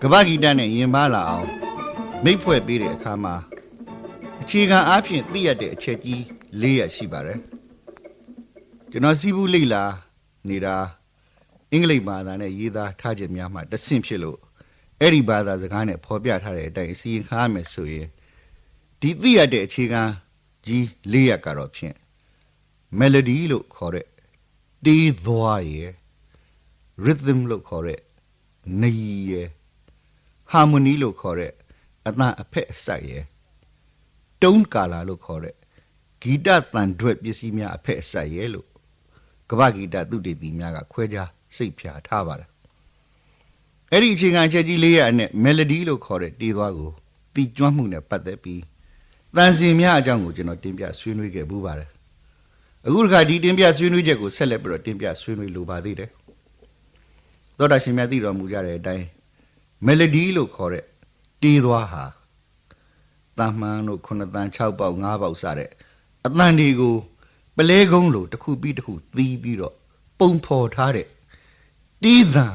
ကဘာဂီတနဲ့ရင်ပါလာအောင်မိတ်ဖွဲ့ပေးတဲ့အခါမှာအခြေခံအားဖြင့်သိရတဲ့အချက်ကြီး၄ရပ်ရှိပါတယ်ကျွန်တော်စီးပူးလိလာနေတာအင်္ဂလိပ်ဘာသာနဲ့ရေးသားထားခြင်းများမှတဆင့်ဖြစ်လို့အဲ့ဒီဘာသာစကားနဲ့ဖော်ပြထားတဲ့အတိုင်းအစီရင်ခံရမယ်ဆိုရင်ဒီသိရတဲ့အခြေခံကြီး၄ရပ်ကတော့ဖြင့် melody လို့ခေါ်တဲ့တီးသွားရယ် rhythm လို့ခေါ်တဲ့နရီရယ် harmony လို့ခေါ်တဲ့အသံအဖက်အစက်ရယ်တုံးကာလာလို့ခေါ်တဲ့ဂီတသံတွက်ပစ္စည်းများအဖက်အစက်ရယ်လို့ကမ္ဘာဂီတသုတေသီများကခွဲခြားစိတ်ဖြာထားပါတယ်အဲ့ဒီအခြေခံအချက်ကြီး၄ရပ်အနက် melody လို့ခေါ်တဲ့တီးသွားကိုတီးကျွမ်းမှုနဲ့ပတ်သက်ပြီးတန်စင်များအကြောင်းကိုကျွန်တော်တင်ပြဆွေးနွေးခဲ့ဘူးပါတယ်အခုတစ်ခါဒီတင်ပြဆွေးနွေးချက်ကိုဆက်လက်ပြီးတော့တင်ပြဆွေးနွေးလိုပါသေးတယ်သောတာရှင်များသိတော်မူကြတဲ့အတိုင်း melody လို့ခေါ်တဲ့တီးသွားဟာတမန်တို့9တန်6ပေါက်5ပေါက်စတဲ့အတန်တွေကိုပလဲကုန်းလို့တစ်ခုပြီးတစ်ခုသီးပြီးတော့ပုံဖော်ထားတဲ့တီးသံ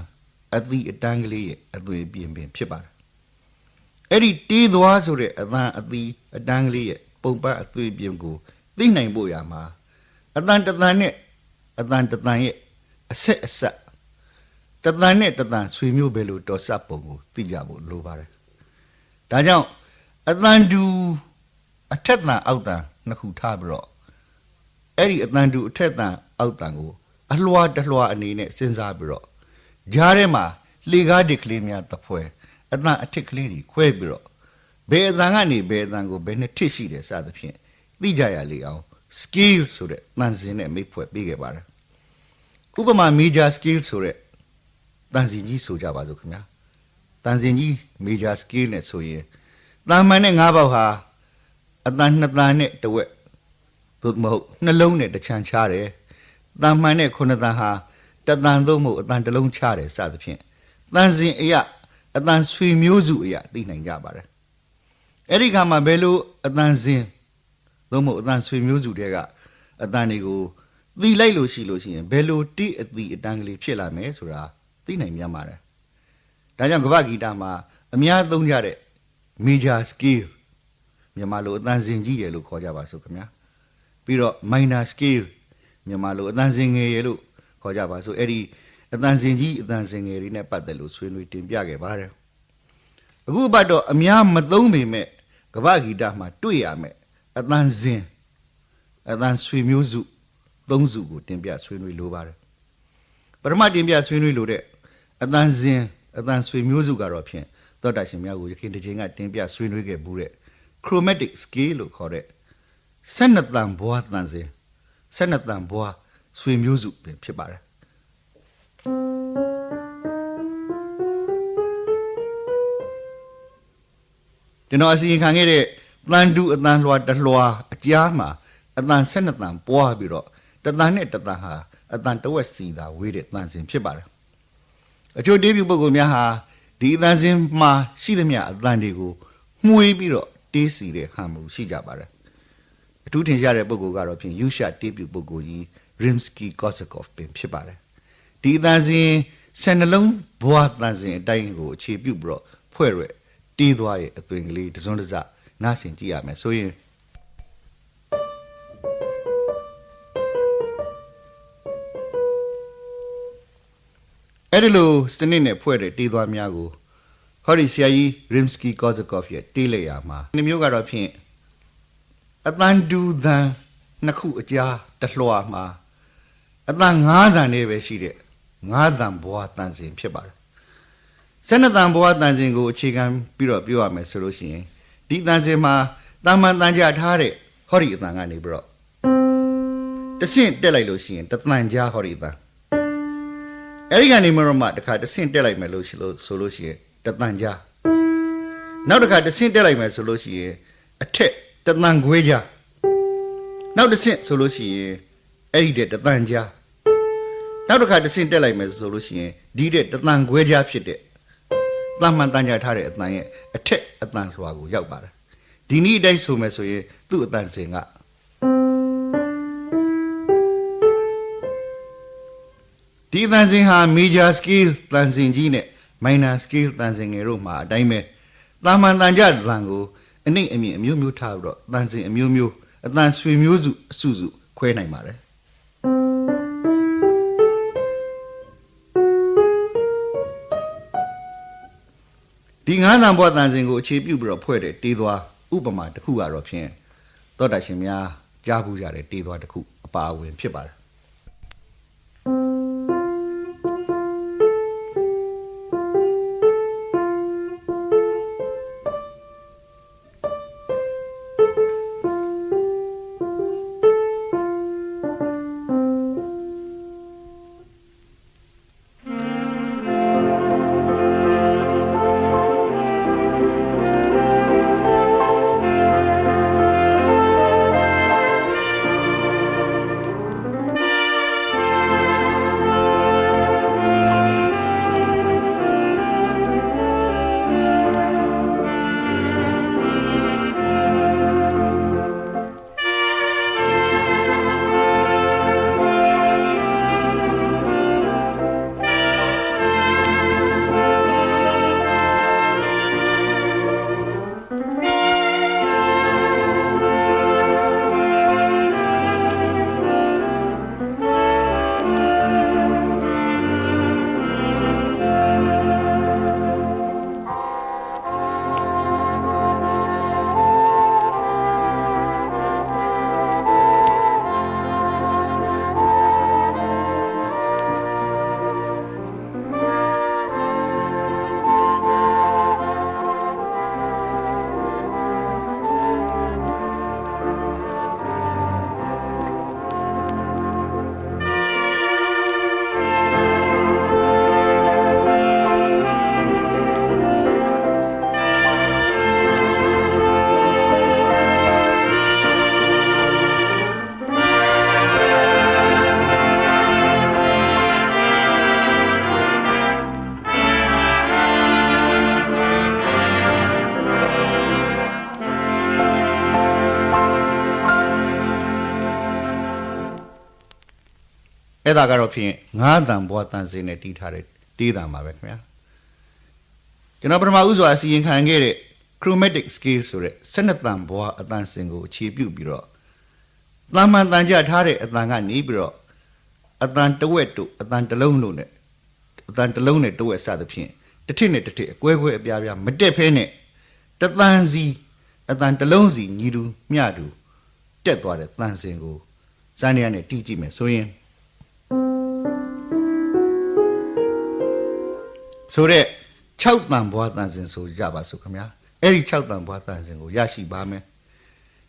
အသီးအတန်းကလေးရဲ့အသွင်ပြင်ပင်ဖြစ်ပါတယ်အဲ့ဒီတီးသွားဆိုတဲ့အတန်အသီးအတန်းကလေးရဲ့ပုံပတ်အသွင်ပြင်ကိုသိနိုင်ဖို့ရမှာအတန်တတန်နဲ့အတန်တတန်ရဲ့အဆက်အဆက်တတန်နဲ့တတန်ဆွေမျိုးပဲလို့တော်စပ်ပုံကိုသိကြဖို့လိုပါတယ်ဒါကြောင့်အတန်တူအထက်တန်အောက်တန်နှစ်ခုထားပြီးတော့အဲ့ဒီအတန်တူအထက်တန်အောက်တန်ကိုအလွှာတလွှာအနေနဲ့စဉ်းစားပြီးတော့ဂျားထဲမှာလေကားတစ်ကလေးများတဖွဲအတန်အထက်ကလေးတွေခွဲပြီးတော့ဘယ်အတန်ကနေဘယ်အတန်ကိုဘယ်နှစ်ထစ်ရှိတယ်စသဖြင့်သိကြရလေအောင် scale ဆိုတဲ့တန်စင်နဲ့မိတ်ဖွဲ့ပေးခဲ့ပါတယ်ဥပမာ major scale ဆိုတဲ့တန်စင်ကြီးဆိုကြပါစို့ခင်ဗျာတန်စင်ကြီး major scale နဲ့ဆိုရင်တန်မှန်နဲ့၅ပေါက်ဟာအတန်2တန်နဲ့တဝက်သို့မဟုတ်နှလုံးနဲ့တစ်ချမ်းချတယ်တန်မှန်နဲ့9တန်ဟာတတန်သို့မဟုတ်အတန်တစ်လုံးချတယ်စသဖြင့်တန်စင်အရာအတန်ဆွေမျိုးစုအရာသိနိုင်ကြပါတယ်အဲ့ဒီခါမှာဘယ်လိုအတန်စင်သို့မဟုတ်အတန်ဆွေမျိုးစုတွေကအတန်တွေကိုသိလိုက်လို့ရှိရင်ဘယ်လိုတိအသီအတန်ကလေးဖြစ်လာမယ်ဆိုတာသိနိုင်မြတ်ပါတယ်ဒါကြောင့်ကမ္ဘာဂီတမှာအများသုံးကြတဲ့ major scale မြန်မာလိုအတန်စင်ကြီးရယ်လို့ခေါ်ကြပါစို့ခင်ဗျာပြီးတော့ minor scale မြန်မာလိုအတန်စင်ငယ်ရယ်လို့ခေါ်ကြပါစို့အဲ့ဒီအတန်စင်ကြီးအတန်စင်ငယ်တွေနဲ့ပတ်သက်လို့ဆွေးနွေးတင်ပြခဲ့ပါတယ်အခုဘတ်တော့အများမသုံးပေမဲ့ကမ္ဘာဂီတမှာတွေ့ရမယ်အတန်စင်အတန်ဆွေမျိုးစု၃စုကိုတင်ပြဆွေးနွေးလိုပါတယ်ပထမတင်ပြဆွေးနွေးလိုတဲ့အတန်စင်အတန်ဆွေမျိုးစုကတော့ဖြင့်သောတာရှင်များကိုယခင်တစ်ချိန်ကတင်ပြဆွေးနွေးခဲ့ဘူးတဲ့ chromatic scale လို့ခေါ်တဲ့12တန်ဘွားတန်စင်12တန်ဘွားဆွေမျိုးစုပင်ဖြစ်ပါတယ်ကျွန်တော်အစီရင်ခံခဲ့တဲ့တန်တူအတန်လွှာတလွှာအကြားမှာအတန်12တန်ပွားပြီးတော့တတန်နဲ့တတန်ဟာအတန်တဝက်စီသာဝေးတဲ့တန်စင်ဖြစ်ပါတယ်အချို့တေးပြပုဂ္ဂိုလ်များဟာဒီအတန်စင်မှာရှိသမျှအတန်တွေကိုမှုေးပြီးတော့တေးစီတဲ့ဟန်မှုရှိကြပါတယ်အထူးထင်ရှားတဲ့ပုဂ္ဂိုလ်ကတော့ဖြင့်ယူရှာတေးပြပုဂ္ဂိုလ်ကြီး Rimsky-Korsakov ပင်ဖြစ်ပါတယ်ဒီအတန်စင်12လုံးဘွားတန်စင်အတိုင်းကိုအခြေပြုပြီးတော့ဖွဲ့ရွက်တီးသွားရဲ့အသွင်ကလေးတစွန်းတစနားဆင်ကြည့်ရမယ်ဆိုရင်အဲ့ဒီလိုစနစ်နဲ့ဖွဲ့တဲ့တီးသွားများကိုဟောဒီဆရာကြီး Rimsky-Korsakov ရဲ့တီးလိုက်ရမှာဒီမျိုးကတော့ဖြင့်အတန်တူတန်နှစ်ခုအကြားတလွှာမှာအတန်9တန်နဲ့ပဲရှိတဲ့9တန်ဘွားတန်စင်ဖြစ်ပါတယ်12တန်ဘွားတန်စင်ကိုအခြေခံပြီးတော့ပြောရမယ်ဆိုလို့ရှိရင်ဒီတန်စင်မှာတာမန်တန်ကြထားတဲ့ဟောဒီအတန်ကနေပြီးတော့တဆင့်တက်လိုက်လို့ရှိရင်တတန်ကြားဟောဒီအတန်အဲ့ဒီကနေမှတခါတဆင့်တက်လိုက်မယ်လို့ဆိုလို့ရှိရင်တတန်ကြားနောက်တစ်ခါတဆင့်တက်လိုက်မယ်ဆိုလို့ရှိရင်အထက်တတန်ခွဲကြားနောက်တစ်ဆင့်ဆိုလို့ရှိရင်အဲ့ဒီတဲ့တတန်ကြားနောက်တစ်ခါတဆင့်တက်လိုက်မယ်ဆိုလို့ရှိရင်ဒီတဲ့တတန်ခွဲကြားဖြစ်တဲ့တန်မှန်တန်ကြထားတဲ့အတန်ရဲ့အထက်အတန်လွှာကိုရောက်ပါတယ်ဒီနည်းအတိုင်းဆိုမယ်ဆိုရင်သူ့အတန်စင်ကဒီအတန်စင်ဟာ major scale တန်စင်ကြီးနဲ့ minor scale တန်စင်ငယ်တို့မှာအတိုင်းပဲတာမန်တန်ကြတန်ကိုအနှိမ့်အမြင့်အမျိုးမျိုးထားပြီးတော့တန်စင်အမျိုးမျိုးအတန်ဆွေမျိုးစုအစုစုခွဲနိုင်ပါတယ်ဒီငါးတန်ဘွားတန်စင်ကိုအခြေပြုပြီးတော့ဖွဲ့တဲ့တေးသွားဥပမာတစ်ခုကတော့ဖြင့်သောတာရှင်များကြားဘူးကြတဲ့တေးသွားတစ်ခုအပါအဝင်ဖြစ်ပါတယ်အဲ့ဒါကတော့ဖြင့်ငါးတန်ဘွားတန်စင်နဲ့တီးထားတဲ့တေးတန်ပါပဲခင်ဗျာကျွန်တော်ပထမဦးစွာအစီရင်ခံခဲ့တဲ့ chromatic scale ဆိုတဲ့12တန်ဘွားအတန်စင်ကိုအခြေပြုပြီးတော့တာမန်တန်ကြထားတဲ့အတန်ကနေပြီးတော့အတန်တဝက်တို့အတန်တစ်လုံးတို့နဲ့အတန်တစ်လုံးနဲ့တဝက်စသဖြင့်တစ်ထစ်နဲ့တစ်ထစ်အကွဲကွဲအပြားပြားမတက်ဖဲနဲ့တတန်စီအတန်တစ်လုံးစီညီတူမျှတူတက်သွားတဲ့တန်စင်ကိုစမ်းနေရနဲ့တီးကြည့်မယ်ဆိုရင်ဆိုတဲ့6တန်ဘွားတန်စင်ဆိုကြပါစို့ခင်ဗျာအဲ့ဒီ6တန်ဘွားတန်စင်ကိုရရှိပါမယ်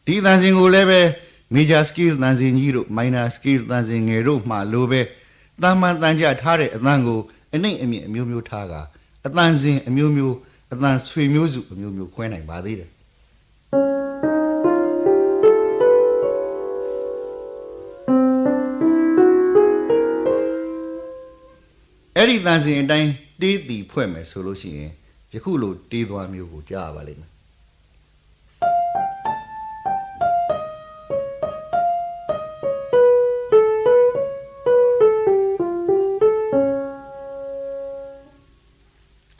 ဒီတန်စင်ကိုလည်းပဲ major scale တန်စင်ကြီးတို့ minor scale တန်စင်ငယ်တို့မှလိုပဲတာမန်တန်ကြထားတဲ့အတန်ကိုအနှိမ့်အမြင့်အမျိုးမျိုးထားကအတန်စင်အမျိုးမျိုးအတန်ဆွေမျိုးစုအမျိုးမျိုးခွဲနိုင်ပါသေးတယ်အဲ့ဒီတန်စင်အတိုင်းတေးတီဖွဲ့မယ်ဆိုလို့ရှိရင်ယခုလိုတေးသွားမျိုးကိုကြားရပါလိမ့်မယ်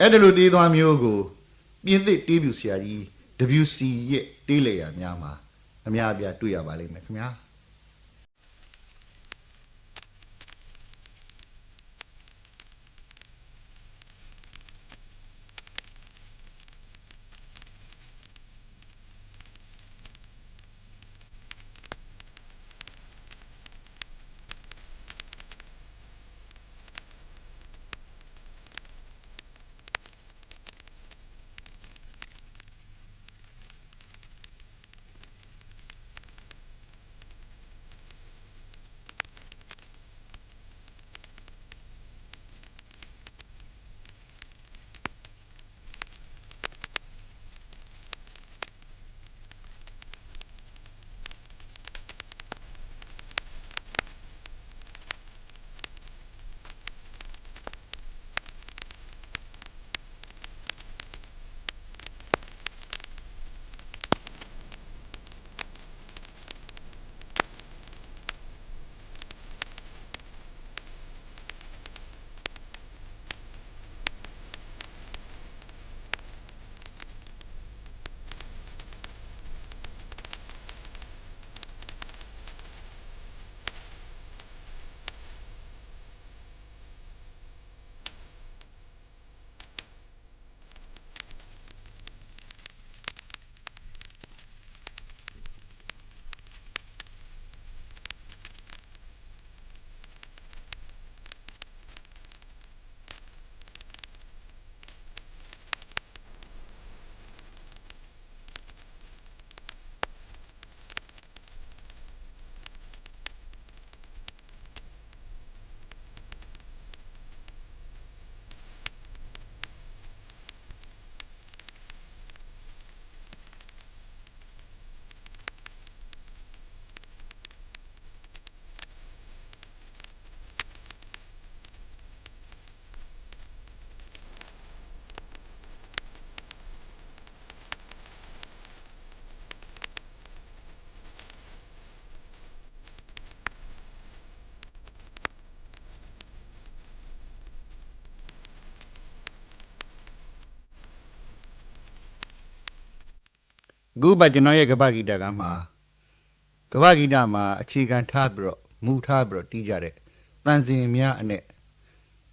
အဲ့ဒီလိုတေးသွားမျိုးကိုပြင်သစ်တေးပြူဆရာကြီး WC ရဲ့တေးလေယာများမှာအများအပြားတွေ့ရပါလိမ့်မယ်ခင်ဗျာ အခုပါကျွန်တော်ရဲ့ကပ္ပဂီတကမှာကပ္ပဂီတမှာအခြေခံထားပြီးတော့မူထားပြီးတော့တီးကြတဲ့တန်စင်များအနဲ့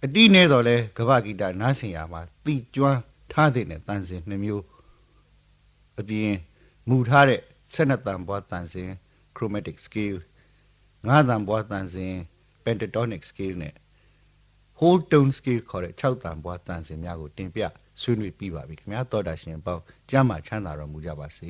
အတိနဲ့တော့လဲကပ္ပဂီတနားဆင်ရမှာတီကျွမ်းထားတဲ့တန်စင်2မျိုးအပြင်မူထားတဲ့12တန်ပွားတန်စင် chromatic scale 9တန်ပွားတန်စင် pentatonic scale နဲ့ whole tone scale ခေါ်တဲ့6တန်ပွားတန်စင်များကိုတင်ပြဆွေးနွေးပြီးပါပြီခင်ဗျာတော်တာရှင်ပေါင်းကျမ်းမာချမ်းသာတော်မူကြပါစေ